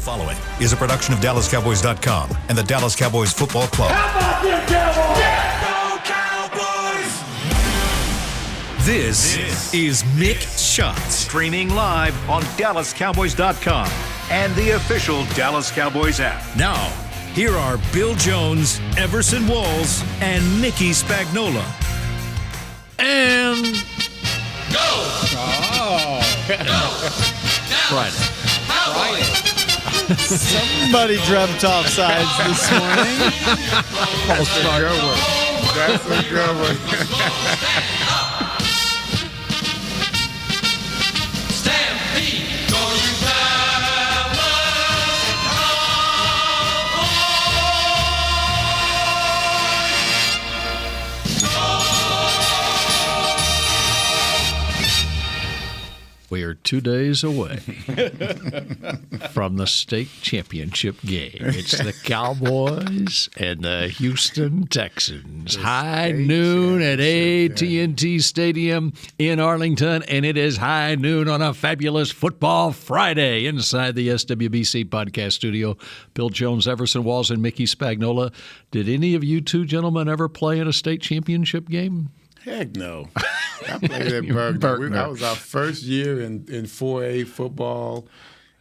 following is a production of DallasCowboys.com and the Dallas Cowboys Football Club. How about them Cowboys? Yeah, go Cowboys! This is Mick Shots, streaming live on DallasCowboys.com and the official Dallas Cowboys app. Now, here are Bill Jones, Everson Walls, and Mickey Spagnola. And Go! oh, Friday. Somebody dreamt offsides this morning. That's a good one. That's a good one. Stampede, going Dallas We are 2 days away from the state championship game. It's the Cowboys and the Houston Texans. High noon at AT&T Stadium in Arlington, and it is high noon on a fabulous Football Friday inside the SWBC podcast studio. Bill Jones, Everson Walls, and Mickey Spagnola. Did any of you two gentlemen ever play in a state championship game? Heck no. I played at Bergner. That was our first year in 4A football,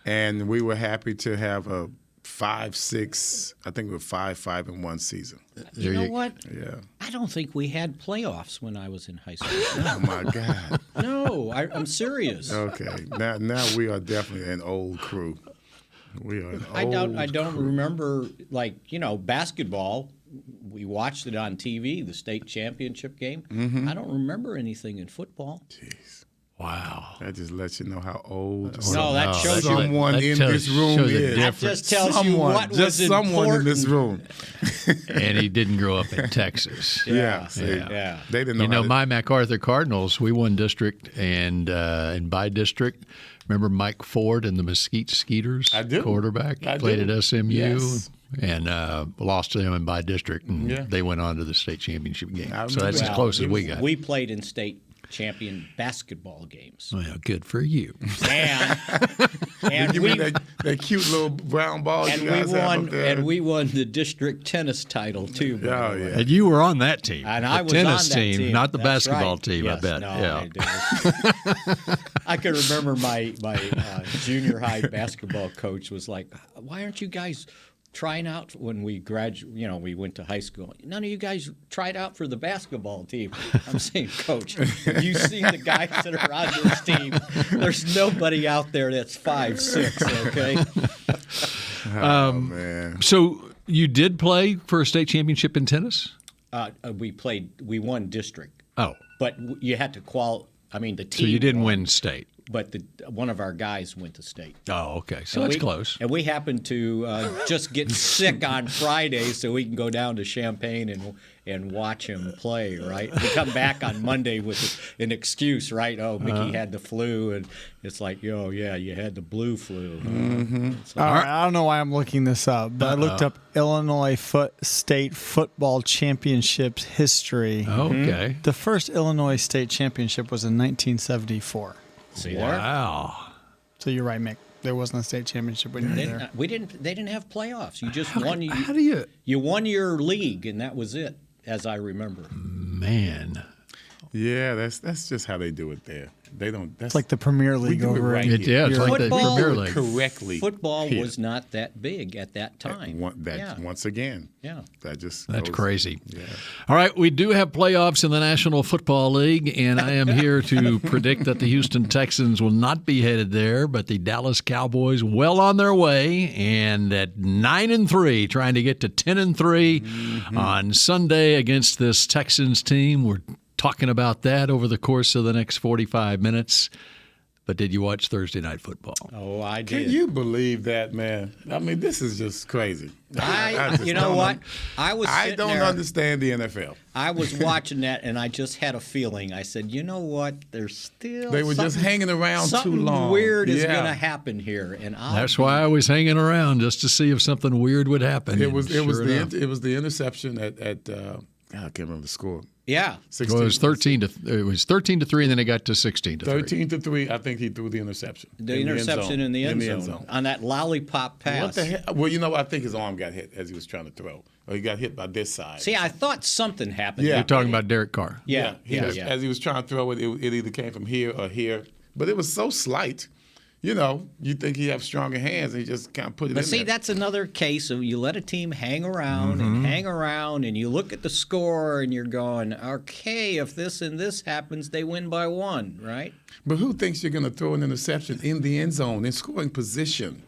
and we were happy to have a 5-6. I think we were 5-5 in one season. You know what? Yeah. I don't think we had playoffs when I was in high school. Oh my God. No, I'm serious. Okay. Now we are definitely an old crew. We are an old I don't crew. remember, basketball. We watched it on TV, the state championship game. Mm-hmm. I don't remember anything in football. Jeez. Wow. That just lets you know how old No, that shows you. someone in this room shows a is. That just tells you what was just someone in this important. room. And he didn't grow up in Texas. Yeah. Yeah. They didn't know. You know, my MacArthur Cardinals, we won district and by district. Remember Mike Ford and the Mesquite Skeeters? I do. Quarterback. I played do. at SMU Yes. and lost to them in by district. And Yeah. they went on to the state championship game. I So that's remember as close as Well, we got. We played in state champion basketball games. Well, good for you. And Give we me that cute little brown ball and you we guys have won up there. and we won the district tennis title too. by Oh, the way. yeah. And you were on that team. And the I was tennis on that team, team. not the That's basketball right. team, Yes, I bet. No, Yeah. I can remember my junior high basketball coach was like, "Why aren't you guys trying out when we graduated? You know, we went to high school. None of you guys tried out for the basketball team." I'm saying, Coach, you see the guys that are on this team. There's nobody out there that's 5'6". Okay. Oh, man. So you did play for a state championship in tennis? We won district, Oh, but you had to the team. so you didn't won. win state. But one of our guys went to state. Oh, okay. So And that's we- close. And we happened to just get sick on Friday, so we can go down to Champaign and watch him play. Right? We come back on Monday with an excuse, right? Oh, Mickey had the flu, and it's like, oh yeah, you had the blue flu. All right, I don't know why I'm looking this up, but I looked up Illinois State Football Championships history. Okay. The first Illinois State Championship was in 1974. See there? Wow. So you're right, Mick. There wasn't a state championship when you were there. They didn't have playoffs. You just won. How do you, You won your league, and that was it, as I remember. man? Yeah, that's just how they do it there. They don't. That's It's like the Premier League do it over right in here. It's like the Football- Premier League. correctly. Football here. was not that big at that time. Yeah. Once again. Yeah. That just That's goes- crazy. Yeah. All right, we do have playoffs in the National Football League, and I am here to predict that the Houston Texans will not be headed there, but the Dallas Cowboys well on their way, and at 9-3, trying to get to 10-3 on Sunday against this Texans team. We're talking about that over the course of the next 45 minutes. But did you watch Thursday Night Football? Oh, I did. Can you believe that, man? I mean, this is just crazy. I just You know don't what? I was. I sitting don't there, understand the NFL. I was watching that, and I just had a feeling. I said, you know what? There's still They were just something- hanging around too something long. weird is Yeah. going to happen here, and That's why I was hanging around, just to see if something weird would happen. It and was sure enough. the interception at I can't remember the score. Yeah. 16. Well, it was 13-3, and then it got to 16-3. 13-3. I think he threw the interception. The interception in the end zone on that lollipop pass. What the hell? Well, I think his arm got hit as he was trying to throw. Or he got hit by this side. See, I thought something happened. Yeah. You're talking about Derek Carr. Yeah. As he was trying to throw it, it either came from here or here. But it was so slight. You think he have stronger hands, and he just kind of put it in But see, there. that's another case of you let a team hang around and hang around, and you look at the score, and you're going, okay, if this and this happens, they win by 1, right? But who thinks you're going to throw an interception in the end zone, in scoring position?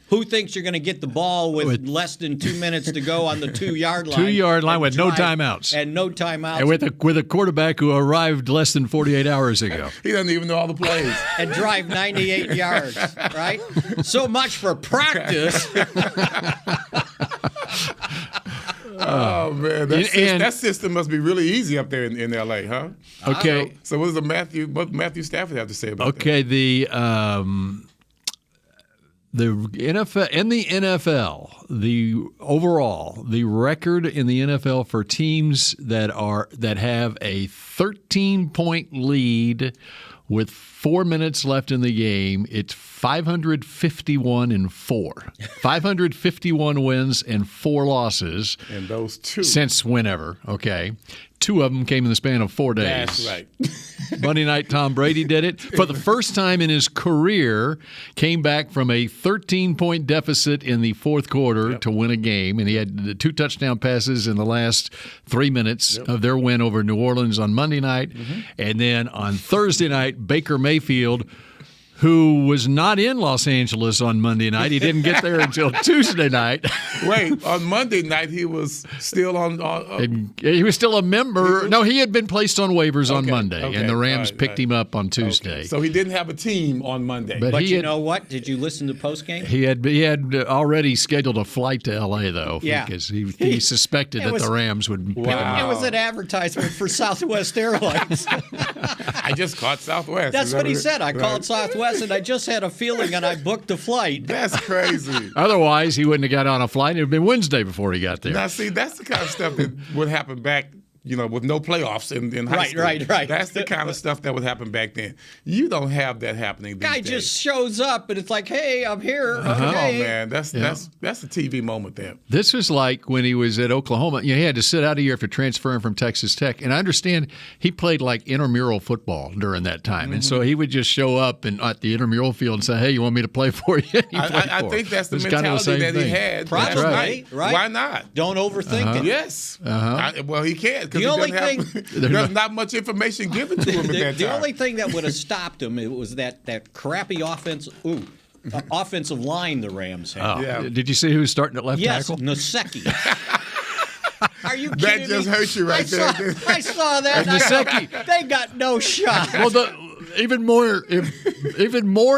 Who thinks you're going to get the ball with less than 2 minutes to go on the 2-yard line? 2-yard line and with no drive- timeouts. And no timeouts. And with a quarterback who arrived less than 48 hours ago. He doesn't even know all the plays. and drive 98 yards, right? So much for practice. Oh, man. That system must be really easy up there in L.A., huh? Okay. So what does Matthew Stafford have to say about that? Okay, the NFL in the NFL, the record in the NFL for teams that have a 13-point lead with 4 minutes left in the game, it's 551-4. 551 wins and 4 losses. And those 2. Since whenever, okay. 2 of them came in the span of 4 days. That's right. Monday night, Tom Brady did it. For the first time in his career, came back from a 13-point deficit in the fourth quarter to win a game. And he had 2 touchdown passes in the last 3 minutes of their win over New Orleans on Monday night. And then on Thursday night, Baker Mayfield, who was not in Los Angeles on Monday night. He didn't get there until Tuesday night. Wait, on Monday night he was still on and he was still a member. No, he had been placed on waivers on Monday, and the Rams picked him up on Tuesday. Okay. So he didn't have a team on Monday. But you know what? Did you listen to postgame? He had already scheduled a flight to L.A., though, because he suspected that the Rams would pick him up. It was an advertisement for Southwest Airlines. I just caught Southwest. That's what he said. I called Southwest, and I just had a feeling, and I booked a flight. That's crazy. Otherwise, he wouldn't have got on a flight. It would have been Wednesday before he got there. Now, see, that's the kind of stuff that would happen back, with no playoffs in high school. Right. That's the kind of stuff that would happen back then. You don't have that happening these Guy days. just shows up, and it's like, hey, I'm here. Come on, Okay. man. That's a TV moment there. This was like when he was at Oklahoma. He had to sit out a year after transferring from Texas Tech. And I understand he played like intramural football during that time. And so he would just show up at the intramural field and say, hey, you want me to play for you? I think that's the It's kind of the mentality same that he thing. had. Probably, last night. right? Why not? Don't overthink it. Yes. Well, he can't because The only there's not much information given to him at that The time. only thing that would have stopped him it was that crappy offensive line the Rams had. Oh. Yeah. Did you see who was starting at left Yes, tackle? Nasecki. Are you That kidding just me? hurts you right there. I saw that. And Nasecki. They got no shot. Well, even more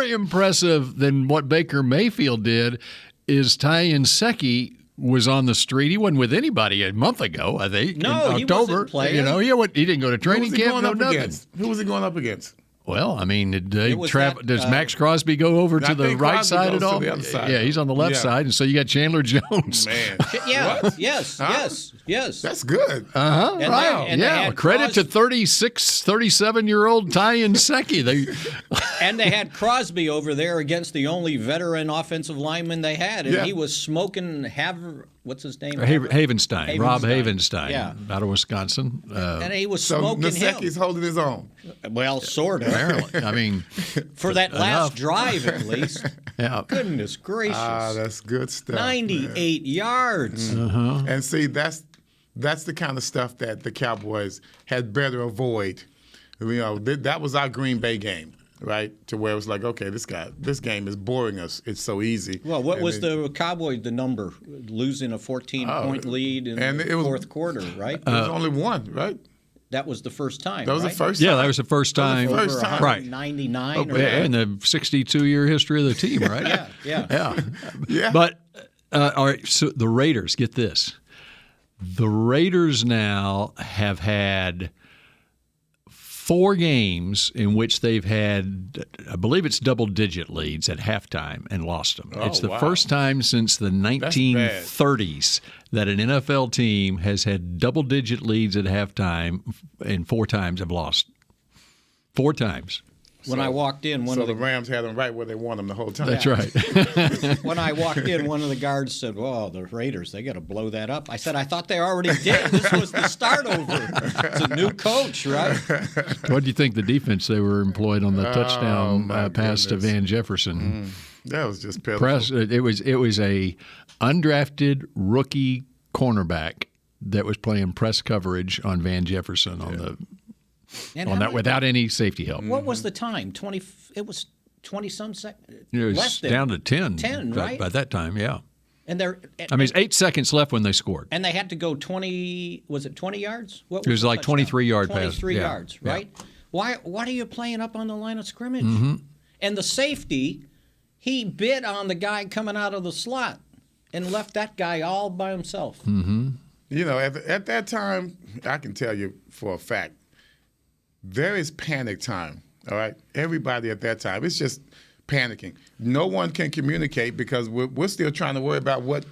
impressive than what Baker Mayfield did is Ty Nsekhe was on the street. He wasn't with anybody a month ago, I think. No, in he October. wasn't playing. He didn't go to Who training was he camp. going No up nothing. against? Who was he going up against? Well, I mean, was does Max Crosby go over I to the think right Crosby side goes at to all? the other side. Yeah, he's on the left Yeah. side, and so you got Chandler Jones. Man. Yeah. What? Yes. Huh? Yes. That's good. And Right. they had Credit to 37-year-old Ty Nsekhe. And they had Crosby over there against the only veteran offensive lineman they had, and he was smoking what's his name? Havenstein. Rob Havenstein. Havenstein. Yeah. Out of Wisconsin. And he was So smoking Naseki's him. holding his own. Well, sort of. Apparently. I mean, For that last drive, at least. yeah. Goodness gracious. That's good stuff. 98 yards. And see, that's the kind of stuff that the Cowboys had better avoid. That was our Green Bay game, right? To where it was like, okay, this game is boring us. It's so easy. Well, what was the Cowboys, the number? Losing a 14-point lead in the fourth quarter, right? It was only one, right? That was the first time, That was right? the first Yeah, time. that was the first time. That was the first time. Right. 99 or Yeah, in the 62-year history of the team, right? Yeah. Yeah. But, all right, so the Raiders, get this. The Raiders now have had 4 games in which they've had, I believe it's double-digit leads at halftime and lost them. It's the first time since the 1930s that an NFL team has had double-digit leads at halftime and 4 times have lost. 4 times. When I walked in, the Rams had them right where they want them the whole time. That's right. When I walked in, one of the guards said, "Well, the Raiders, they got to blow that up." I said, "I thought they already did. This was the start over. It's a new coach, right?" What do you think the defense they were employed on the touchdown pass to Van Jefferson? That was just pitiful. It was a undrafted rookie cornerback that was playing press coverage on Van Jefferson on that without any safety help. What was the time? 20. It was 20-some seconds. It was less than down to 10. 10, right? By that time, yeah. And they're. It's 8 seconds left when they scored. And they had to go 20. Was it 20 yards? What it was like 23-yard pass. 23 yards, right? Yeah. Why are you playing up on the line of scrimmage? And the safety, he bit on the guy coming out of the slot and left that guy all by himself. You know, at that time, I can tell you for a fact, there is panic time, all right? Everybody at that time, it's just panicking. No one can communicate because we're still trying to worry about what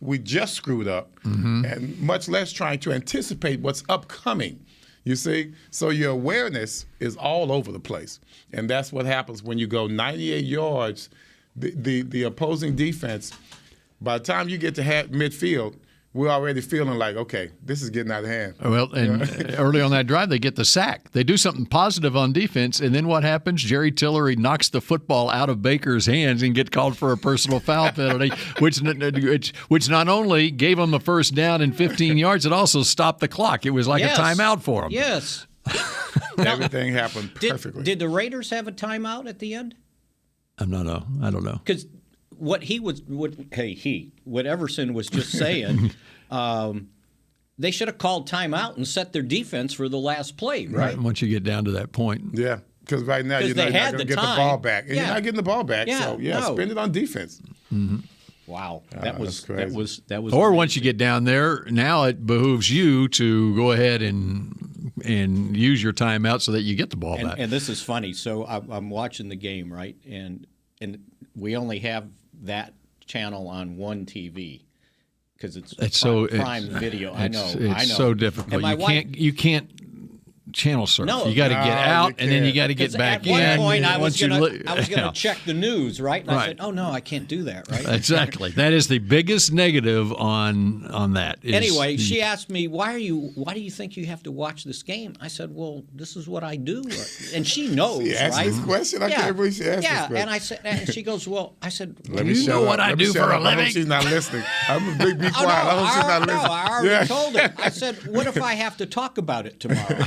we just screwed up and much less trying to anticipate what's upcoming, you see? So your awareness is all over the place. And that's what happens when you go 98 yards, the opposing defense, by the time you get to midfield, we're already feeling like, okay, this is getting out of hand. Well, and early on that drive, they get the sack. They do something positive on defense, and then what happens? Jerry Tillery knocks the football out of Baker's hands and get called for a personal foul penalty, which not only gave them the first down in 15 yards, it also stopped the clock. It was like a timeout for them. Yes. Everything happened perfectly. Did the Raiders have a timeout at the end? I don't know. Because what Everson was just saying, they should have called timeout and set their defense for the last play, right? Once you get down to that point. Yeah, because right now you're not going to get the ball back. And you're not getting the ball back, spend it on defense. Wow, that was crazy. That was. Or amazing. once you get down there, now it behooves you to go ahead and use your timeout so that you get the ball back. And this is funny. So I'm watching the game, right? And we only have that channel on one TV because it's Prime Video. I know. It's so difficult. And you can't channel surf. No. You got to get out, and then you got to get back in. At one point, I was going to check the news, right? And I said, "Oh no, I can't do that." Right? Exactly. That is the biggest negative on that. Anyway, she asked me, "Why do you think you have to watch this game?" I said, "Well, this is what I do," and she knows, She asked right? this question. I can't believe she asked this question. And I said, and she goes, "Well," I said, Let me you shut know up. what I Let me do shut for a up. I hope living? she's not listening. I'm a big be "Oh quiet. I hope she's not no, listening. I already told her." I said, "What if I have to talk about it tomorrow?"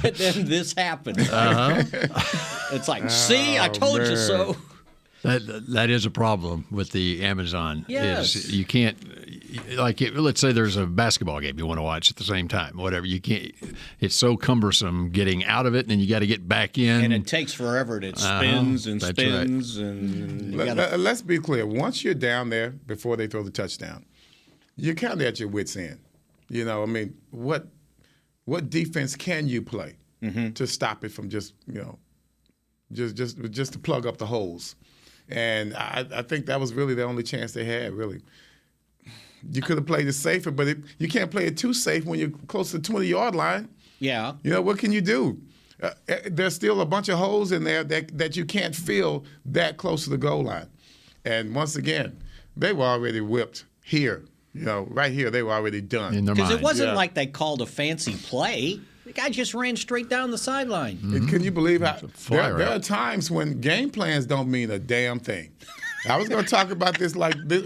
And then this happened. It's like, see, I told you so. That is a problem with the Amazon. Yes. Is you can't, let's say there's a basketball game you want to watch at the same time, whatever. You can't. It's so cumbersome getting out of it, and then you got to get back in. And it takes forever. It spins and That's spins, and Let's be clear. Once you're down there before they throw the touchdown, you're kind of at your wits' end. You know, I mean, what defense can you play to stop it from just to plug up the holes? And I think that was really the only chance they had, really. You could have played it safer, but you can't play it too safe when you're close to the 20-yard line. Yeah. You know, what can you do? There's still a bunch of holes in there that you can't fill that close to the goal line. And once again, they were already whipped here. You know, right here, they were already done. in their Because mind. it wasn't like they called a fancy play. The guy just ran straight down the sideline. And can you believe how flyer there are out. times when game plans don't mean a damn thing? I was going to talk about this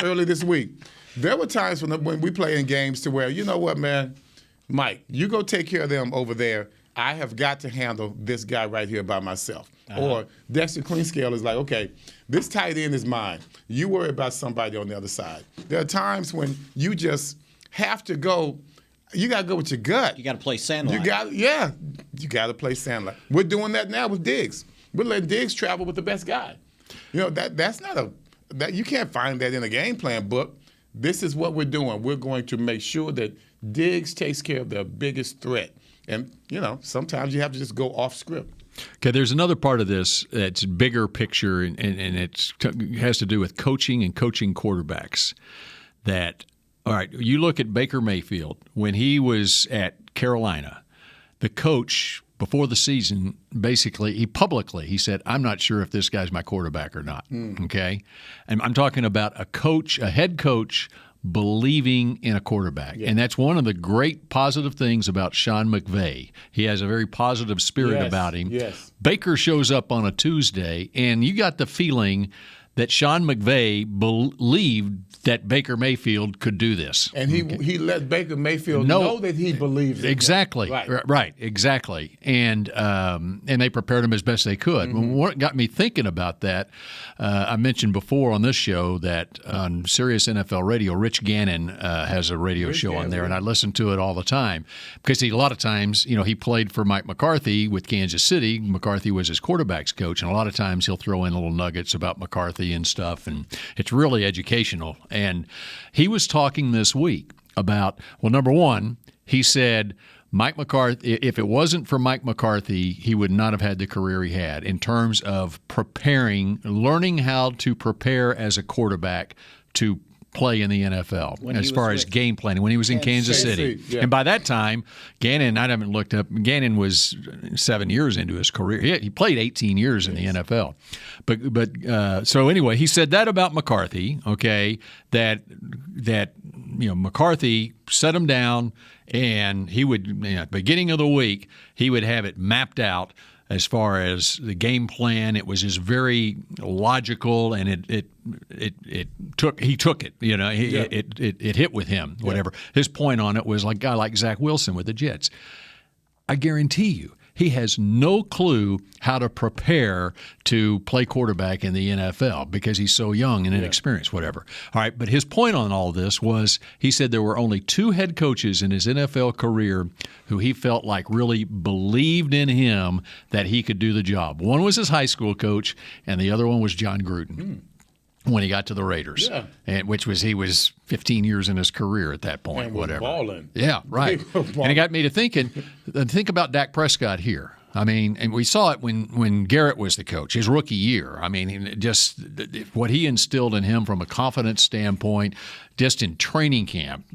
early this week. There were times when we play in games to where, you know what, man, Mike, you go take care of them over there. I have got to handle this guy right here by myself. Or Dexter Cleanscale is like, okay, this tight end is mine. You worry about somebody on the other side. There are times when you just have to go. You got to go with your gut. You got to play sandline. You got to play sandline. We're doing that now with Diggs. We're letting Diggs travel with the best guy. You know, that's not that you can't find that in a game plan book. This is what we're doing. We're going to make sure that Diggs takes care of the biggest threat. And, sometimes you have to just go off script. Okay, there's another part of this that's bigger picture, and it has to do with coaching and coaching quarterbacks. All right, you look at Baker Mayfield. When he was at Carolina, the coach, before the season, basically, he said, I'm not sure if this guy's my quarterback or not, okay? And I'm talking about a head coach believing in a quarterback. Yeah. And that's one of the great positive things about Sean McVay. He has a very positive spirit about him. Yes. Baker shows up on a Tuesday, and you got the feeling that Sean McVay believed that Baker Mayfield could do this. And he let Baker Mayfield know that he believes in exactly. Right, exactly. And they prepared him as best they could. What got me thinking about that, I mentioned before on this show that on Sirius NFL Radio, Rich Gannon has a radio show on there, and I listen to it all the time because a lot of times, he played for Mike McCarthy with Kansas City. McCarthy was his quarterbaacks coach, and a lot of times he'll throw in little nuggets about McCarthy and stuff, and it's really educational. And he was talking this week about, well, number one, he said Mike McCarthy, if it wasn't for Mike McCarthy, he would not have had the career he had in terms of learning how to prepare as a quarterback to play in the NFL as far as game planning when he was in Kansas City. Yeah. And by that time, Gannon, I haven't looked up, Gannon was 7 years into his career. He played 18 years in the NFL. But so anyway, he said that about McCarthy, okay, that McCarthy set him down and he would, at the beginning of the week, he would have it mapped out as far as the game plan. It was just very logical, and he took it. It hit with him. Whatever his point on it was, like a guy like Zach Wilson with the Jets. I guarantee you, he has no clue how to prepare to play quarterback in the NFL because he's so young and inexperienced, whatever. All right, but his point on all this was he said there were only 2 head coaches in his NFL career who he felt like really believed in him that he could do the job. One was his high school coach, and the other one was John Gruden. When he got to the Raiders, and he was 15 years in his career at that point, and whatever. Balling. Yeah, right. And it got me to thinking. Think about Dak Prescott here. I mean, and we saw it when Garrett was the coach, his rookie year. I mean, just what he instilled in him from a confidence standpoint, just in training camp,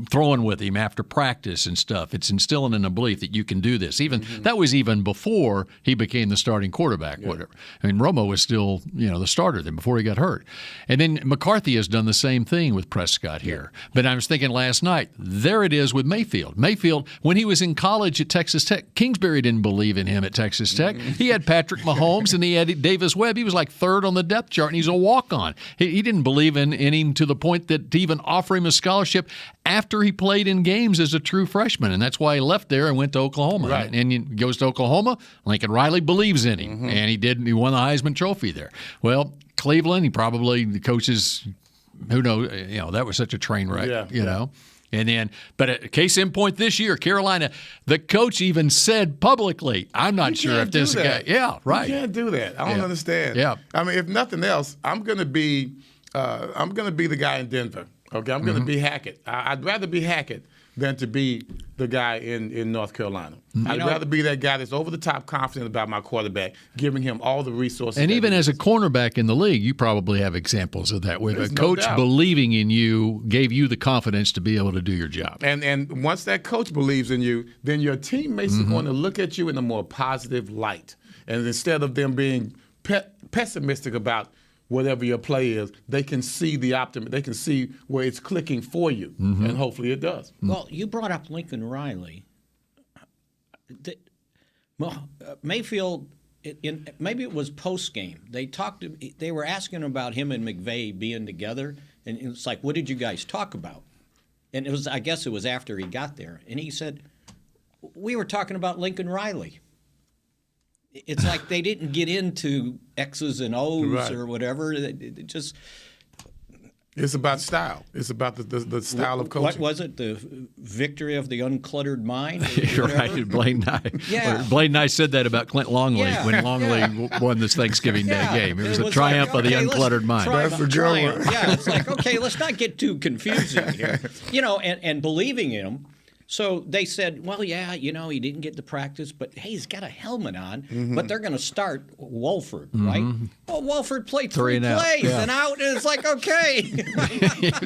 throwing with him after practice and stuff. It's instilling in a belief that you can do this. That was even before he became the starting quarterback, whatever. I mean, Romo was still, the starter then before he got hurt. And then McCarthy has done the same thing with Prescott here. But I was thinking last night, there it is with Mayfield. Mayfield, when he was in college at Texas Tech, Kingsbury didn't believe in him at Texas Tech. He had Patrick Mahomes and he had Davis Webb. He was like 3rd on the depth chart, and he's a walk-on. He didn't believe in him to the point that to even offer him a scholarship after he played in games as a true freshman, and that's why he left there and went to Oklahoma. Right. And he goes to Oklahoma. Lincoln Riley believes in him, and he won the Heisman Trophy there. Well, Cleveland, the coaches, who knows, that was such a train wreck, know. And then, but a case in point this year, Carolina, the coach even said publicly, I'm not sure if this guy. Yeah, right. You can't do that. I don't understand. Yeah. I mean, if nothing else, I'm going to be the guy in Denver. Okay, I'm going to be Hackett. I'd rather be Hackett than to be the guy in North Carolina. I'd rather be that guy that's over the top confident about my quarterback, giving him all the resources. And even as a cornerback in the league, you probably have examples of that, where a coach believing in you gave you the confidence to be able to do your job. And once that coach believes in you, then your teammates are going to look at you in a more positive light. And instead of them being pessimistic about whatever your play is, they can see the optimism. They can see where it's clicking for you, and hopefully it does. Well, you brought up Lincoln Riley. Mayfield, maybe it was post game. They were asking about him and McVay being together, and it's like, what did you guys talk about? And I guess it was after he got there, and he said, we were talking about Lincoln Riley. It's like they didn't get into X's and O's or whatever. It just. It's about style. It's about the style of coaching. What was it? The victory of the uncluttered mind? You're right. Blaine Nye. Yeah. Blaine Nye said that about Clint Longley when Longley won this Thanksgiving Day game. It was a triumph of the uncluttered mind. That's a good one. Yeah, it's like, okay, let's not get too confusing here. And believing in him. So they said, well, yeah, he didn't get to practice, but hey, he's got a helmet on. But they're going to start Wolford, right? Well, Wolford played three plays and out, and it's like, okay.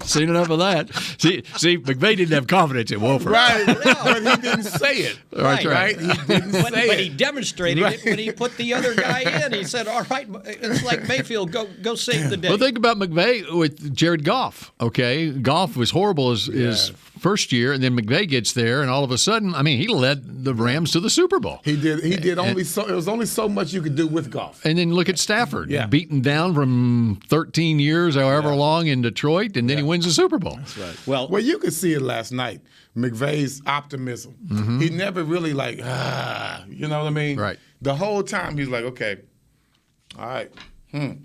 Seen enough of that. See, McVay didn't have confidence in Wolford. Right, but he didn't say it. Right. He didn't say but it. he demonstrated it when he put the other guy in. He said, all right, it's like Mayfield, go save the day. Well, think about McVay with Jared Goff, okay? Goff was horrible his first year, and then McVay gets there, and all of a sudden, he led the Rams to the Super Bowl. He did. It was only so much you could do with Goff. And then look at Stafford, Yeah. beaten down from 13 years, however long, in Detroit, and then he wins the Super Bowl. That's right. Well, you could see it last night. McVay's optimism. He never really you know what I mean? Right. The whole time he's like, okay, all right.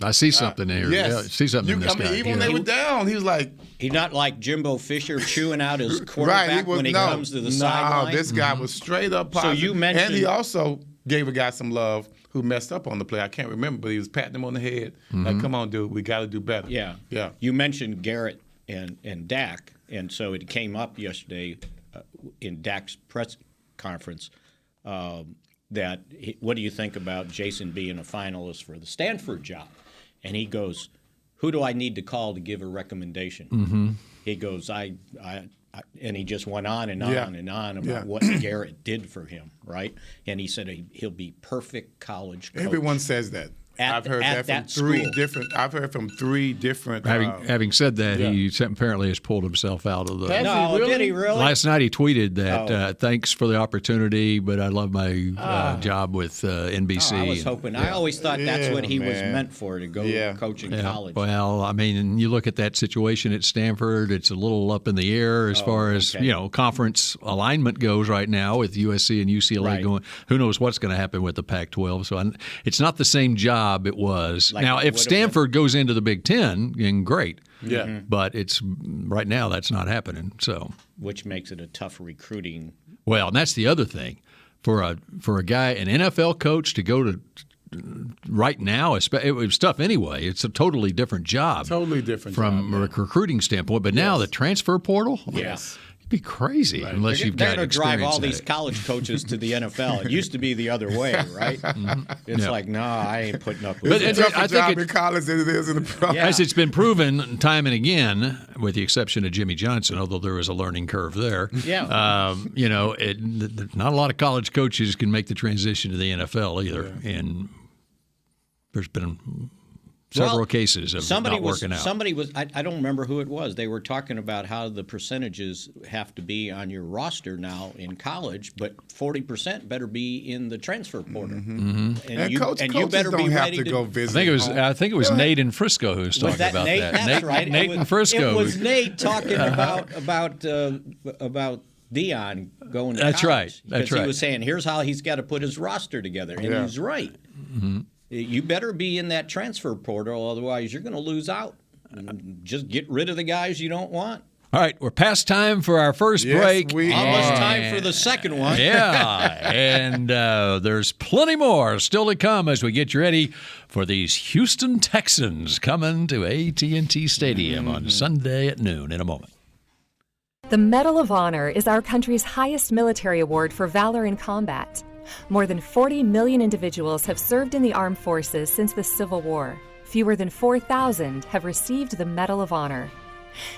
I see something here. Yes. Yeah, I see something in this guy. Even when they were down, he was like, he's not like Jimbo Fisher chewing out his quarterback when he comes to the sideline. No, this guy was straight up positive. So you mentioned, and he also gave a guy some love who messed up on the play. I can't remember, but he was patting him on the head. Like, come on, dude, we got to do better. Yeah. You mentioned Garrett and Dak, and so it came up yesterday in Dak's press conference that what do you think about Jason being a finalist for the Stanford job? And he goes, who do I need to call to give a recommendation? He goes, I and he just went on and on and on about what Garrett did for him, right? And he said he'll be perfect college coach. Everyone says that. I've heard that from three different. I've heard from three different. Having said that, he apparently has pulled himself out of the. Did he really? Last night he tweeted that thanks for the opportunity, but I love my job with NBC. I was hoping. I always thought that's what he was meant for, to go coach in college. Well, you look at that situation at Stanford; it's a little up in the air as far as conference alignment goes right now with USC and UCLA going. Who knows what's going to happen with the Pac-12? So it's not the same job it was. Now, if Stanford goes into the Big Ten, then great. Yeah. But it's right now that's not happening. So, which makes it a tough recruiting. Well, and that's the other thing for a guy, an NFL coach, to go to right now. It was tough anyway. It's a totally different job. Totally different from a recruiting standpoint. But now the transfer portal. Yes. Be crazy unless you've got experience. They're going to drive all these college coaches to the NFL. It used to be the other way, right? It's like, no, I ain't putting up with it. It's a tougher job in college than it is in the pro. As it's been proven time and again, with the exception of Jimmy Johnson, although there was a learning curve there. Yeah. Not a lot of college coaches can make the transition to the NFL either, and there's been several cases of not working out. Somebody was, I don't remember who it was. They were talking about how the percentages have to be on your roster now in college, but 40% better be in the transfer portal. And you better be ready to go visit. I think it was Nate in Frisco who was talking about Nate? that. That's right. Nate in Frisco. It was Nate talking about Dion going to That's college. right. Because he was saying, here's how he's got to put his roster together. And he's right. You better be in that transfer portal, otherwise you're going to lose out. Just get rid of the guys you don't want. All right, we're past time for our first break. Almost time for the second one. Yeah, and there's plenty more still to come as we get you ready for these Houston Texans coming to AT&T Stadium on Sunday at noon in a moment. The Medal of Honor is our country's highest military award for valor in combat. More than 40 million individuals have served in the armed forces since the Civil War. Fewer than 4,000 have received the Medal of Honor.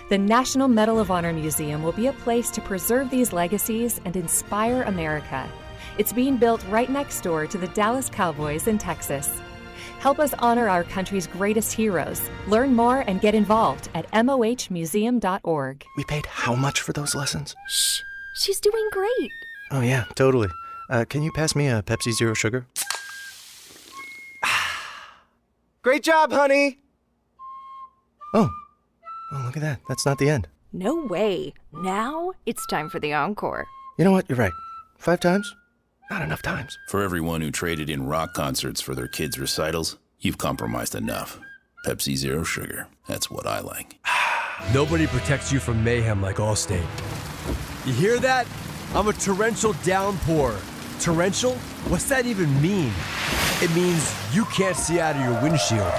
The National Medal of Honor Museum will be a place to preserve these legacies and inspire America. It's being built right next door to the Dallas Cowboys in Texas. Help us honor our country's greatest heroes. Learn more and get involved at mohmuseum.org. We paid how much for those lessons? Shh, she's doing great. Oh yeah, totally. Can you pass me a Pepsi Zero Sugar? Great job, honey! Oh, look at that. That's not the end. No way. Now it's time for the encore. You know what? You're right. 5 times? Not enough times. For everyone who traded in rock concerts for their kids' recitals, you've compromised enough. Pepsi Zero Sugar. That's what I like. Nobody protects you from mayhem like Allstate. You hear that? I'm a torrential downpour. Torrential? What's that even mean? It means you can't see out of your windshield.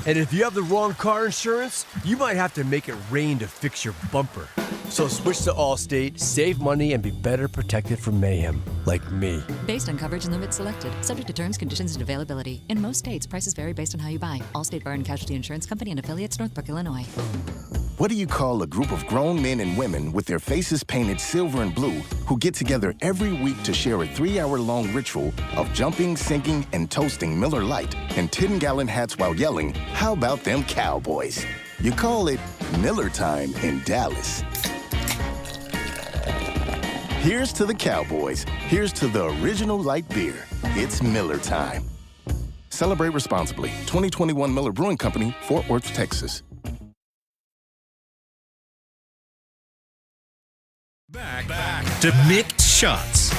And if you have the wrong car insurance, you might have to make it rain to fix your bumper. So switch to Allstate, save money, and be better protected from mayhem, like me. Based on coverage and limits selected, subject to terms, conditions, and availability. In most states, prices vary based on how you buy. Allstate Bar and Casualty Insurance Company and affiliates, Northbrook, Illinois. What do you call a group of grown men and women with their faces painted silver and blue who get together every week to share a 3-hour-long ritual of jumping, singing, and toasting Miller Lite in 10-gallon hats while yelling, "How about them Cowboys?" You call it Miller Time in Dallas. Here's to the Cowboys. Here's to the original light beer. It's Miller Time. Celebrate responsibly. 2021 Miller Brewing Company, Fort Worth, Texas. Back to Mick Shots.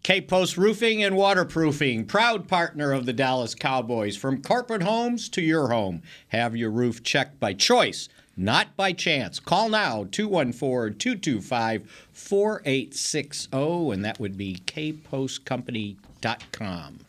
K-Post Roofing and Waterproofing, proud partner of the Dallas Cowboys. From corporate homes to your home, have your roof checked by choice, not by chance. Call now, 214-225-4860, and that would be kpostcompany.com.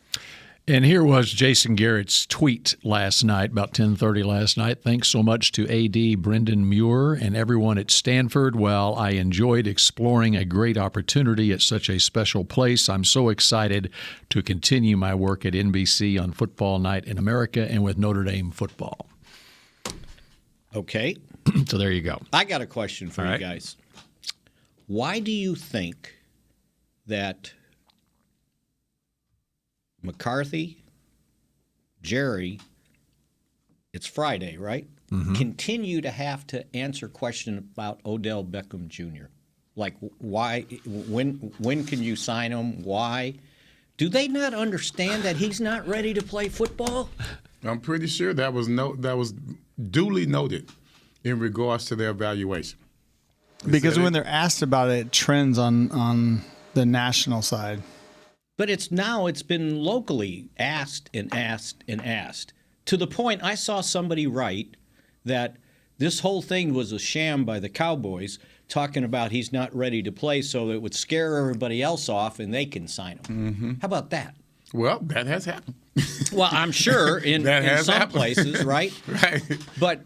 And here was Jason Garrett's tweet last night, about 10:30 last night. Thanks so much to AD Brendan Muir and everyone at Stanford. While I enjoyed exploring a great opportunity at such a special place, I'm so excited to continue my work at NBC on Football Night in America and with Notre Dame football. Okay. So there you go. I got a question for you guys. Why do you think that McCarthy, Jerry, it's Friday, right? Mm-hmm. Continue to have to answer questions about Odell Beckham Jr. Like, why, when can you sign him? Why? Do they not understand that he's not ready to play football? I'm pretty sure that was duly noted in regards to their evaluation. Because when they're asked about it, it trends on the national side. But it's been locally asked and asked and asked, to the point I saw somebody write that this whole thing was a sham by the Cowboys, talking about he's not ready to play so it would scare everybody else off and they can sign him. Mm-hmm. How about that? Well, that has happened. Well, I'm sure in some places, right? Right. But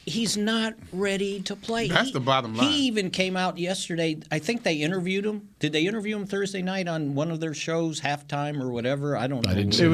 he's not ready to play. That's the bottom line. He even came out yesterday. I think they interviewed him. Did they interview him Thursday night on one of their shows, halftime or whatever? I don't know. I didn't see it.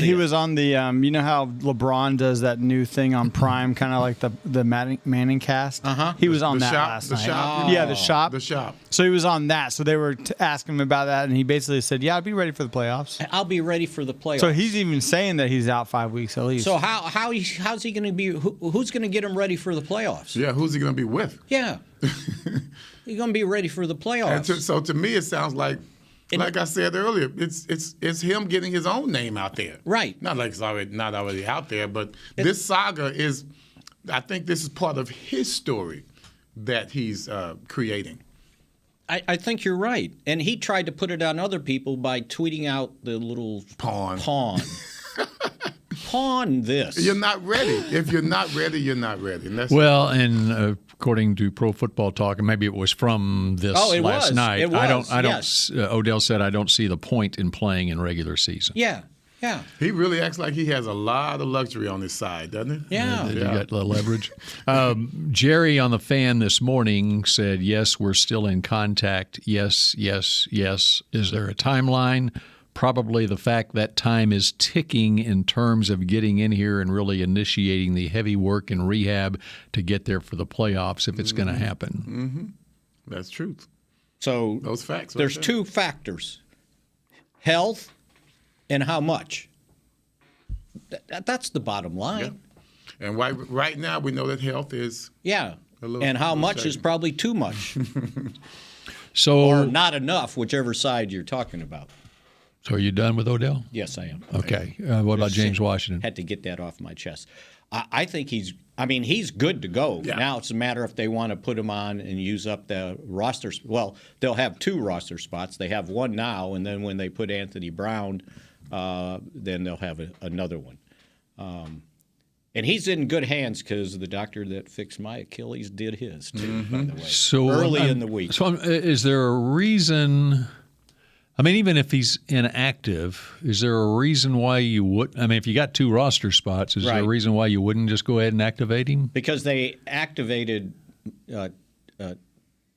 He was on the, you know how LeBron does that new thing on Prime, kind of like the Manning cast? Uh-huh. He was on that last night. Yeah, The Shop. The Shop. So he was on that. So they were asking him about that, and he basically said, yeah, I'll be ready for the playoffs. I'll be ready for the playoffs. So he's even saying that he's out 5 weeks at least. So how's he going to be? Who's going to get him ready for the playoffs? Yeah, who's he going to be with? Yeah. He's going to be ready for the playoffs. So to me, it sounds like I said earlier, it's him getting his own name out there. Right. Not like it's not already out there, but this saga is, I think this is part of his story that he's creating. I think you're right. And he tried to put it on other people by tweeting out the little pawn. Pawn this. You're not ready. If you're not ready, you're not ready. And according to Pro Football Talk, and maybe it was from this last night. It was. Odell said, I don't see the point in playing in regular season. Yeah. He really acts like he has a lot of luxury on his side, doesn't he? Yeah. You got the leverage. Jerry on the Fan this morning said, yes, we're still in contact. Yes, yes, yes. Is there a timeline? Probably the fact that time is ticking in terms of getting in here and really initiating the heavy work and rehab to get there for the playoffs if it's going to happen. Mm-hmm. That's truth. So those facts. There's two factors: health and how much. That's the bottom line. Yeah. And right now we know that health is and how much is probably too much. Or not enough, whichever side you're talking about. So are you done with Odell? Yes, I am. Okay. What about James Washington? Had to get that off my chest. I think he's good to go. Yeah. Now it's a matter if they want to put him on and use up the roster. Well, they'll have two roster spots. They have one now, and then when they put Anthony Brown, then they'll have another one. And he's in good hands because the doctor that fixed my Achilles did his, too, by the way, early in the week. So is there a reason – I mean, even if he's inactive, is there a reason why you would? I mean, if you got 2 roster spots, is there a reason why you wouldn't just go ahead and activate him? Because they activated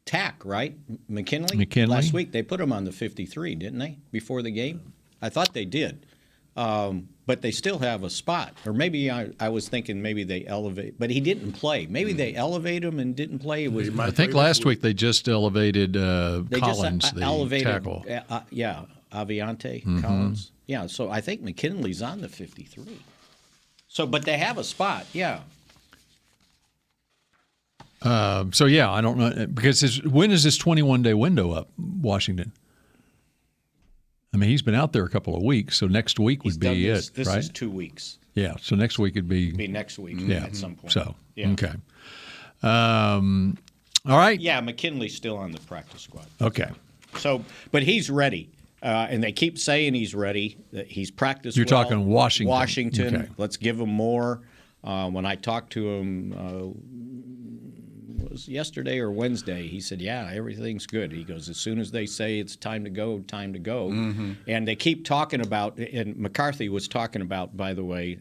Tack, right? McKinley last week. They put him on the 53, didn't they? Before the game, I thought they did. But they still have a spot. Or maybe I was thinking maybe they elevate, but he didn't play. Maybe they elevated him and didn't play. I think last week they just elevated Collins, the elevated, tackle. Aviante Collins. Yeah, so I think McKinley's on the 53. So, but they have a spot, yeah. I don't know. Because when is this 21-day window up, Washington? I mean, he's been out there a couple of weeks, so next week would be it, this right? This is 2 weeks. Yeah, so next week would be next week at some point. So, yeah. Okay. All right. Yeah, McKinley's still on the practice squad. Okay. So, but he's ready, and they keep saying he's ready. That he's practiced. You're talking Washington. Washington. Okay. Let's give him more. When I talked to him, was yesterday or Wednesday, he said, yeah, everything's good. He goes, as soon as they say it's time to go, time to go. And they keep talking about, and McCarthy was talking about, by the way,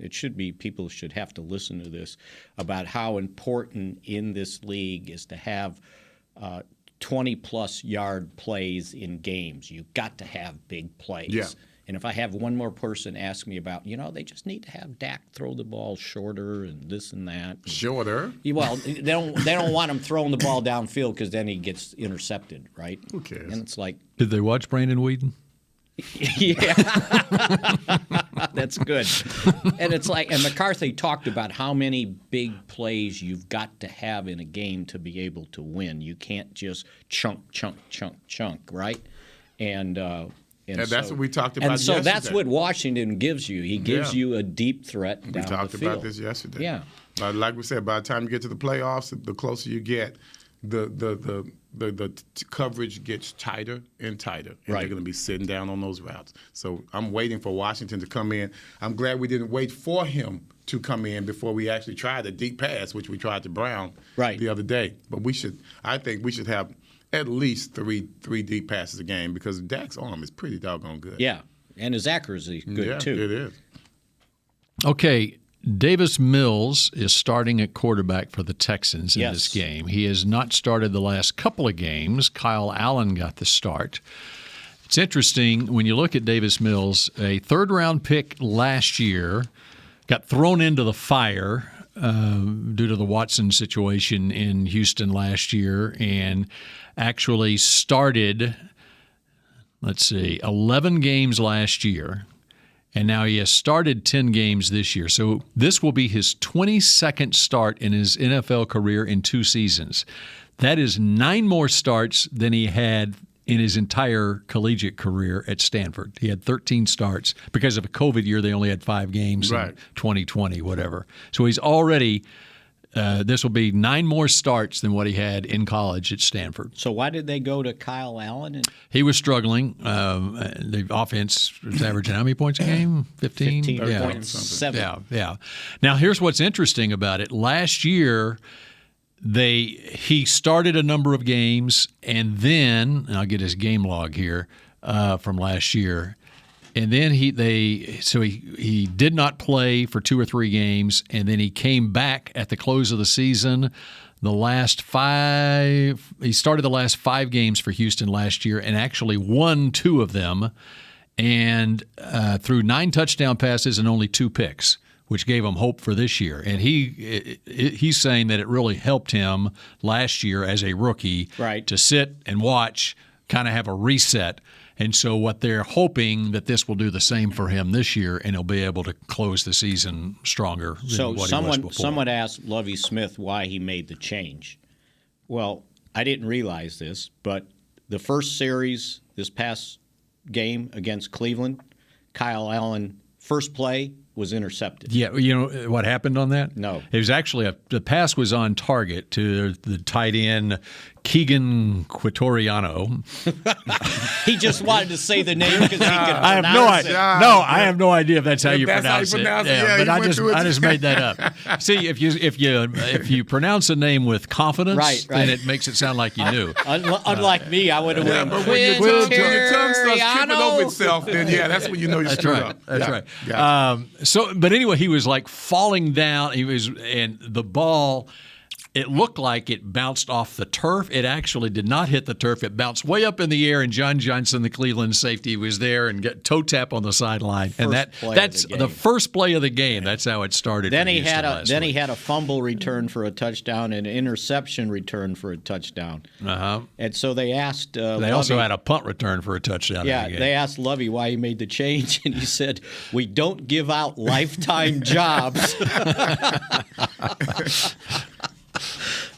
people should have to listen to this, about how important in this league is to have 20-plus yard plays in games. You've got to have big plays. Yeah. And if I have one more person ask me about, they just need to have Dak throw the ball shorter and this and that. Shorter? Well, they don't want him throwing the ball downfield because then he gets intercepted, right? Who cares? And it's like, did they watch Brandon Whedon? Yeah, that's good. And it's like, and McCarthy talked about how many big plays you've got to have in a game to be able to win. You can't just chunk, right? And that's what we talked about yesterday. And so that's what yesterday. Washington gives you. He gives you a deep threat down the field. We talked about this yesterday. Yeah. Like we said, by the time you get to the playoffs, the closer you get, the coverage gets tighter and tighter. And they're going to be sitting down on those routes. So I'm waiting for Washington to come in. I'm glad we didn't wait for him to come in before we actually tried a deep pass, which we tried to Brown the other day. But I think we should have at least three deep passes a game because Dak's arm is pretty doggone good. Yeah, and his accuracy is good too. It is. Okay, Davis Mills is starting at quarterback for the Texans in this game. He has not started the last couple of games. Kyle Allen got the start. It's interesting when you look at Davis Mills, a third-round pick last year, got thrown into the fire due to the Watson situation in Houston last year and actually started, 11 games last year, and now he has started 10 games this year. So this will be his 22nd start in his NFL career in 2 seasons. That is 9 more starts than he had in his entire collegiate career at Stanford. He had 13 starts. Because of a COVID year, they only had 5 games in 2020, whatever. So he's already this will be 9 more starts than what he had in college at Stanford. So why did they go to Kyle Allen? He was struggling. The offense was averaging how many points a game? 15? 15.7. Yeah. Now, here's what's interesting about it. Last year, he started a number of games, and then, and I'll get his game log here from last year, and then he did not play for 2 or 3 games, and then he came back at the close of the season. He started the last 5 games for Houston last year and actually won 2 of them, and threw 9 touchdown passes and only 2 picks, which gave him hope for this year. And he's saying that it really helped him last year as a rookie to sit and watch, kind of have a reset. And so what they're hoping that this will do the same for him this year, and he'll be able to close the season stronger than what he was before. Someone asked Lovie Smith why he made the change. Well, I didn't realize this, but the first series, this past game against Cleveland, Kyle Allen, first play was intercepted. Yeah, you know what happened on that? No. It was actually the pass was on target to the tight end Keegan Quitoriano. He just wanted to say the name because he could I have no pronounce idea. it. No, I have no idea if that's how you That's how you pronounce it. pronounce it. Yeah, but you I went through it. just made that up. See, if you pronounce a name with confidence, Right. then it makes it sound like you knew. Unlike me, I would have went. But when your tongue starts tripping over itself, then that's when you know you're screwed up. That's right. Gotcha. But anyway, he was like falling down. And the ball. It looked like it bounced off the turf. It actually did not hit the turf. It bounced way up in the air, and John Johnson, the Cleveland safety, was there and got toe tap on the sideline. And that's the first play of the game. That's how it started. Then he had a fumble return for a touchdown and an interception return for a touchdown. And so they asked. They also had a punt return for a touchdown. Yeah, in the game. they asked Lovey why he made the change, and he said, "We don't give out lifetime jobs."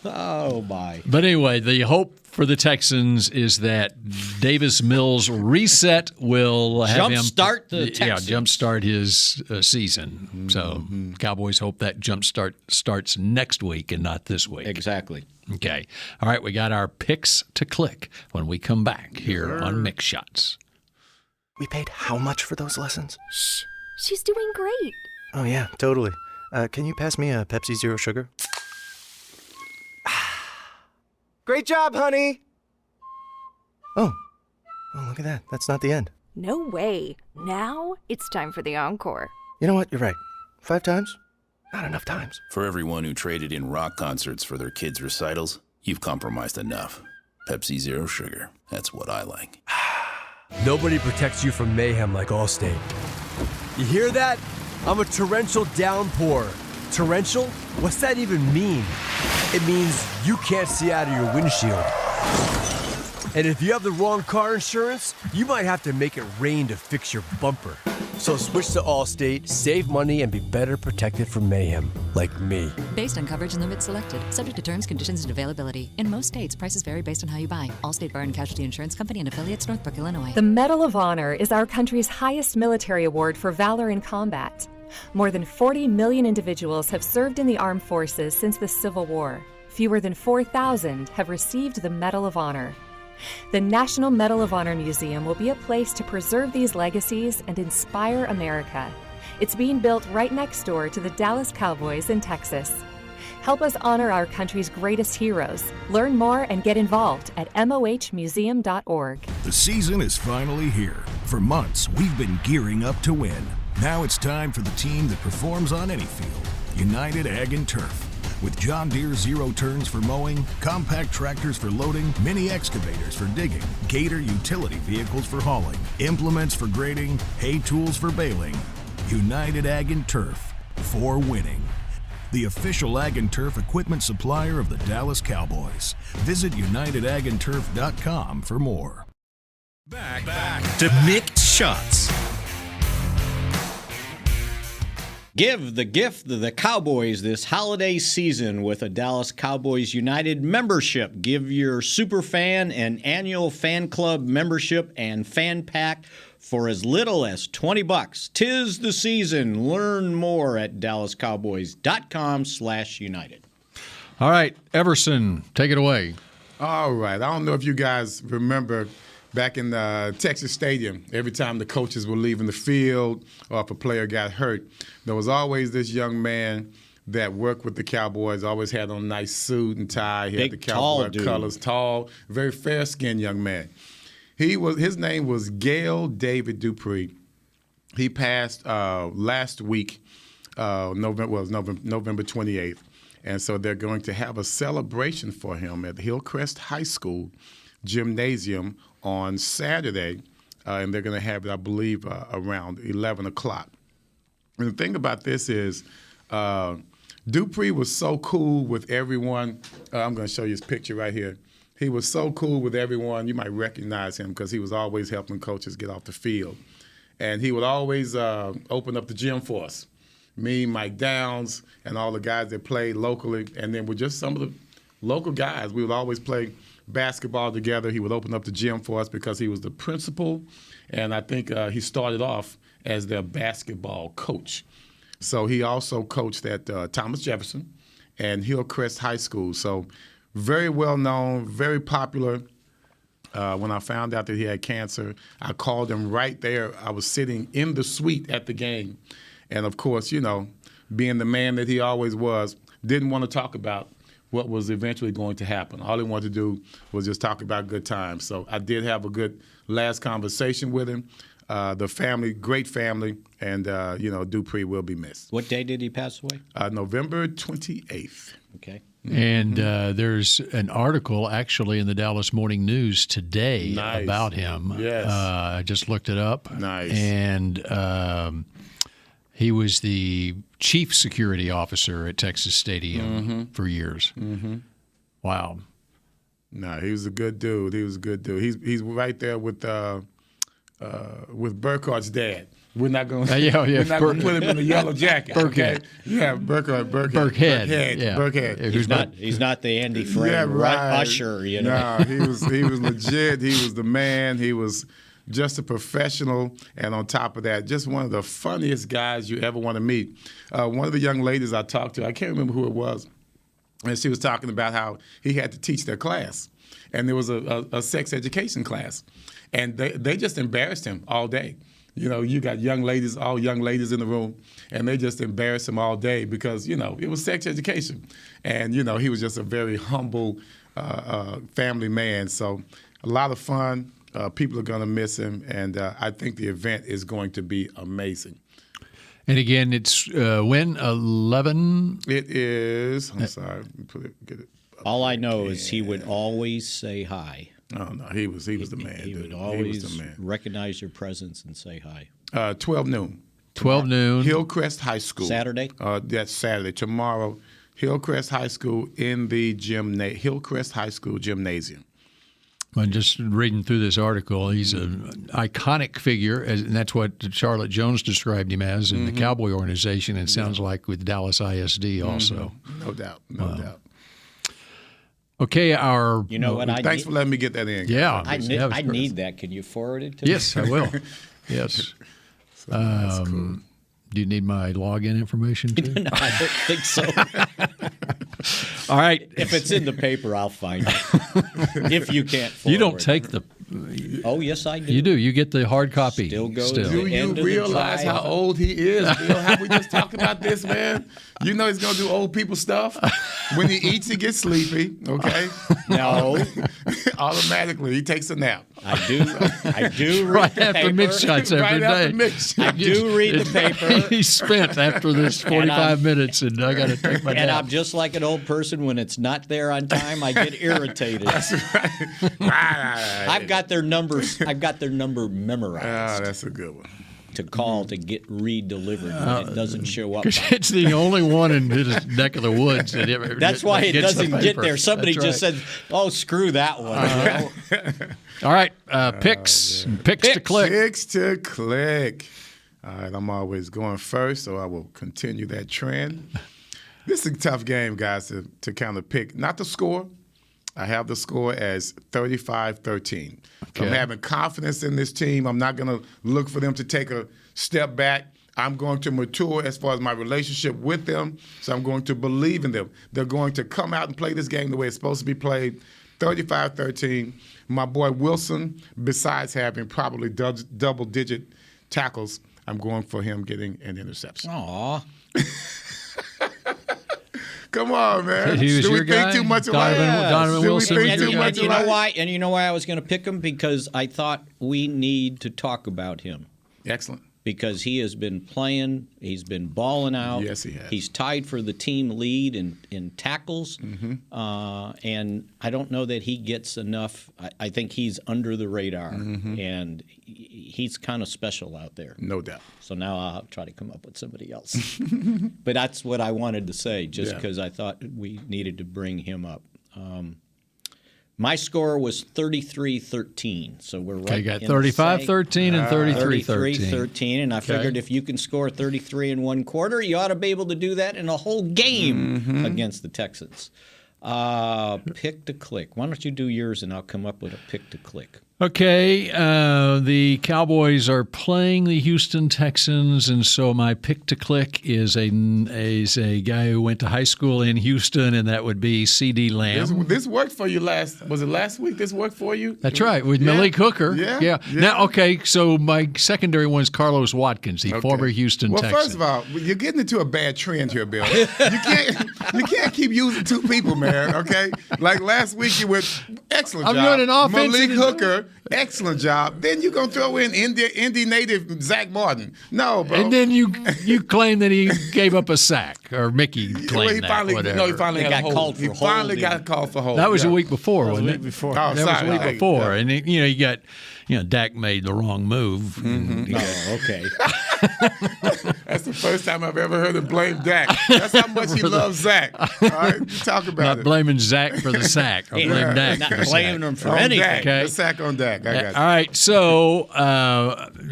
Oh, my. But anyway, the hope for the Texans is that Davis Mills' reset will have him jumpstart the Texans. Jumpstart his season. So Cowboys hope that jumpstart starts next week and not this week. Exactly. Okay. All right, we got our picks to click when we come back here on Mick Shots. We paid how much for those lessons? Shh. She's doing great. Oh, yeah, totally. Can you pass me a Pepsi Zero Sugar? Great job, honey! Oh, look at that. That's not the end. No way. Now it's time for the encore. You know what? You're right. 5 times? Not enough times. For everyone who traded in rock concerts for their kids' recitals, you've compromised enough. Pepsi Zero Sugar. That's what I like. Nobody protects you from mayhem like Allstate. You hear that? I'm a torrential downpour. Torrential? What's that even mean? It means you can't see out of your windshield. And if you have the wrong car insurance, you might have to make it rain to fix your bumper. So switch to Allstate, save money, and be better protected from mayhem, like me. Based on coverage and limits selected, subject to terms, conditions, and availability. In most states, prices vary based on how you buy. Allstate Bar and Casualty Insurance Company and affiliates, Northbrook, Illinois. The Medal of Honor is our country's highest military award for valor in combat. More than 40 million individuals have served in the armed forces since the Civil War. Fewer than 4,000 have received the Medal of Honor. The National Medal of Honor Museum will be a place to preserve these legacies and inspire America. It's being built right next door to the Dallas Cowboys in Texas. Help us honor our country's greatest heroes. Learn more and get involved at mohmuseum.org. The season is finally here. For months, we've been gearing up to win. Now it's time for the team that performs on any field, United Ag and Turf. With John Deere Zero Turns for mowing, compact tractors for loading, mini excavators for digging, Gator utility vehicles for hauling, implements for grading, hay tools for baling. United Ag and Turf, for winning. The official Ag and Turf equipment supplier of the Dallas Cowboys. Visit UnitedAgAndTurf.com for more. Back to Mick Shots. Give the gift to the Cowboys this holiday season with a Dallas Cowboys United membership. Give your super fan an annual fan club membership and fan pack for as little as $20. 'Tis the season. Learn more at dallascowboys.com/united. All right, Everson, take it away. All right. I don't know if you guys remember back in the Texas Stadium, every time the coaches were leaving the field or if a player got hurt, there was always this young man that worked with the Cowboys, always had on a nice suit and tie. He had the Cowboy colors, tall, very fair-skinned young man. His name was Gail David Dupree. He passed last week, November 28th. And so they're going to have a celebration for him at Hillcrest High School Gymnasium on Saturday, and they're going to have it, I believe, around 11 o'clock. And the thing about this is Dupree was so cool with everyone. I'm going to show you his picture right here. He was so cool with everyone. You might recognize him because he was always helping coaches get off the field. And he would always open up the gym for us. Me, Mike Downs, and all the guys that played locally. And then with just some of the local guys, we would always play basketball together. He would open up the gym for us because he was the principal, and I think he started off as their basketball coach. So he also coached at Thomas Jefferson and Hillcrest High School. So very well known, very popular. When I found out that he had cancer, I called him right there. I was sitting in the suite at the game. And, of course, being the man that he always was, didn't want to talk about what was eventually going to happen. All he wanted to do was just talk about good times. So I did have a good last conversation with him. The family, great family, and, Dupree will be missed. What day did he pass away? November 28th. Okay. And there's an article actually in the Dallas Morning News today about him. Yes. I just looked it up. Nice. And he was the chief security officer at Texas Stadium for years. Mm-hmm. Wow. No, he was a good dude. He's right there with Burkhart's dad. We're not going to put him in the yellow jacket. Burkhead. Okay? Yeah, Burkhead. Burkhead. Yeah. Burkhead. He's not the Andy Frame usher, No, he was legit. He was the man. He was just a professional, and on top of that, just one of the funniest guys you ever want to meet. One of the young ladies I talked to, I can't remember who it was, and she was talking about how he had to teach their class, and there was a sex education class, and they just embarrassed him all day. You got all young ladies in the room, and they just embarrassed him all day because, it was sex education. And, he was just a very humble family man. So a lot of fun. People are going to miss him, and I think the event is going to be amazing. And again, it's when? 11? It is. I'm sorry. Get it. All I know is he would always say hi. Oh, no, he was the man. He would dude. always he was the man. recognize your presence and say hi. 12 noon. 12 noon. Hillcrest High School. Saturday? That's Saturday. Tomorrow, Hillcrest High School in the Hillcrest High School gymnasium. I'm just reading through this article. He's an iconic figure, and that's what Charlotte Jones described him as in the Cowboy organization, and sounds like with Dallas ISD also. No doubt. No doubt. Okay, You know what? Thanks for letting me get that in. Yeah. I need that. Can you forward it to me? Yes, I will. Yes. That's cool. Do you need my login information too? No, I don't think so. All right. If it's in the paper, I'll find it. If you can't forward You don't take the... Oh, yes, I do. You do. You get the hard copy. Still goes Do you realize how old he is, Bill? Have we just talked about this, man? You know he's going to do old people stuff. When he eats, he gets sleepy, okay? No. Automatically, he takes a nap. I do read right the after paper. mix shots every day. I do read the paper. He's spent after this 45 minutes, and I got to take my nap. And I'm just like an old person. When it's not there on time, I get irritated. That's right. I've got their numbers. I've got their number memorized. That's a good one. To call to get re-delivered when it doesn't show up. It's the only one in his neck of the woods that ever. That's why it doesn't get there. Somebody That's just right. said, "Oh, screw that one." All right, picks to click. Picks to click. All right, I'm always going first, so I will continue that trend. This is a tough game, guys, to kind of pick. Not the score. I have the score as 35-13. Okay. I'm having confidence in this team. I'm not going to look for them to take a step back. I'm going to mature as far as my relationship with them, so I'm going to believe in them. They're going to come out and play this game the way it's supposed to be played. 35-13. My boy Wilson, besides having probably double-digit tackles, I'm going for him getting an interception. Aw. Come on, man. He was Do we your think guy? too much alike? Donovan Wilson. Do we think And too much you know alike? why? And you know why I was going to pick him? Because I thought we need to talk about him. Excellent. Because he has been playing, he's been balling out. Yes, he has. He's tied for the team lead in tackles, and I don't know that he gets enough. I think he's under the radar, and he's kind of special out there. No doubt. So now I'll try to come up with somebody else. But that's what I wanted to say, just because I thought we needed to bring him up. My score was 33-13, so we're right. Okay, you got in the 35-13 and 33-13. 33-13, and I figured if you can score 33 in one quarter, you ought to be able to do that in a whole game against the Texans. Pick to click. Why don't you do yours, and I'll come up with a pick to click. Okay, the Cowboys are playing the Houston Texans, and so my pick to click is a guy who went to high school in Houston, and that would be C.D. Lamb. This worked for you was it last week this worked for you? That's right, with Malik Hooker. Yeah. Now, okay, so my secondary one is Carlos Watkins, the former Houston Texan. Well, first of all, you're getting into a bad trend here, Bill. You can't keep using two people, man, okay? Like last week you went excellent job. I'm doing an offense. Malik Hooker, excellent job. Then you're going to throw in Indy native Zach Martin. No, bro. And then you claim that he gave up a sack, or Mickey claimed he finally got called for finally got called for hold. That was a week before, wasn't it? Oh, that was a week before. And, you got, Dak made the wrong move. Okay. That's the first time I've ever heard him blame Dak. That's how much he loves Zach. All right, talk about it. Not blaming Zach for the sack. Or blame Dak not for the blaming sack. him for anything. Dak. Okay. The sack on Dak. I got you. All right, so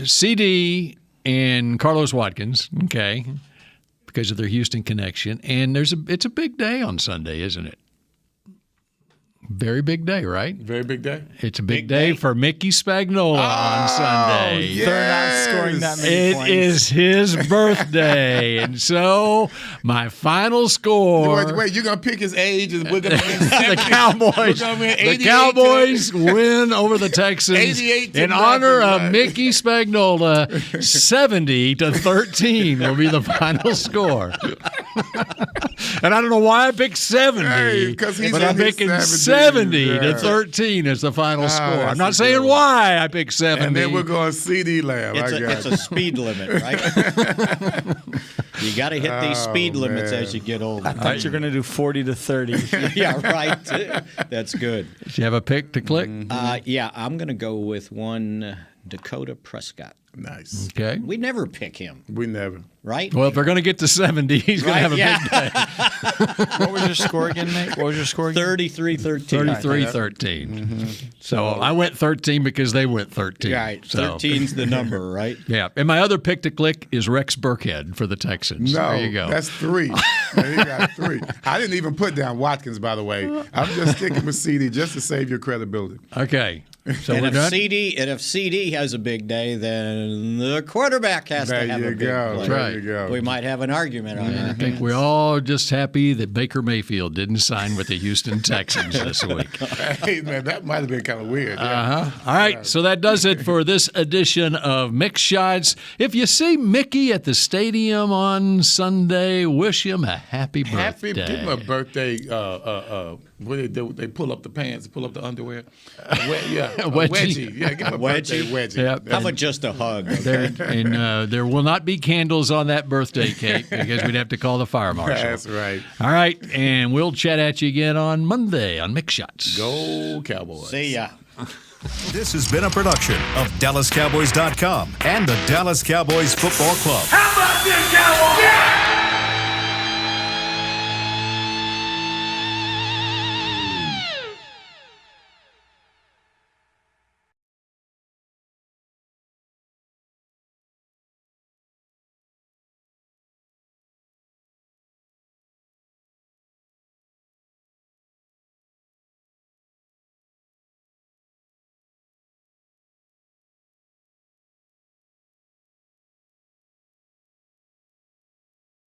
CD and Carlos Watkins, okay, because of their Houston connection. And it's a big day on Sunday, isn't it? Very big day, right? Very big day. It's a big day for Mickey Spagnola on Sunday. Yes. They're not scoring that many It points. is his birthday. And so my final score. Wait, you're going to pick his age and we're going to win The Cowboys. The Cowboys win over the Texans in honor of Mickey Spagnola. 70-13 will be the final score. And I don't know why I picked 70, but I'm picking 70-13 is the final score. I'm not saying why I picked 70. And then we're going CD Lamb. It's a speed limit, right? You got to hit these speed limits as you get older. I thought you were going to do 40-30. Yeah, right. That's good. Do you have a pick to click? Yeah, I'm going to go with one Dakota Prescott. Nice. Okay. We never pick him. We never. Right? Well, if they're going to get to 70, he's going to have a big day. What was your score again, Nate? What was your score again? 33-13. 33-13. Mm-hmm. So I went 13 because they went 13. Right. So. 13's the number, right? Yeah. And my other pick to click is Rex Burkhead for the Texans. No, there you go. That's 3. He got 3. I didn't even put down Watkins, by the way. I'm just sticking with CD just to save your credibility. Okay. So and we're done? if CD has a big day, then the quarterback has to have a big play. There you go. We might have an argument on that. I think we're all just happy that Baker Mayfield didn't sign with the Houston Texans this week. Hey, man, that might have been kind of weird. Yeah. All right, so that does it for this edition of Mick Shots. If you see Mickey at the stadium on Sunday, wish him a happy birthday. Give him a birthday. What they do? They pull up the pants, pull up the underwear. Wedgie. Yeah, give him a birthday wedgie. Yep. How about just a hug? There will not be candles on that birthday cake because we'd have to call the fire marshal. That's right. All right, and we'll chat at you again on Monday on Mick Shots. Go Cowboys. See ya. This has been a production of DallasCowboys.com and the Dallas Cowboys Football Club. How about this, Cowboys? Yeah!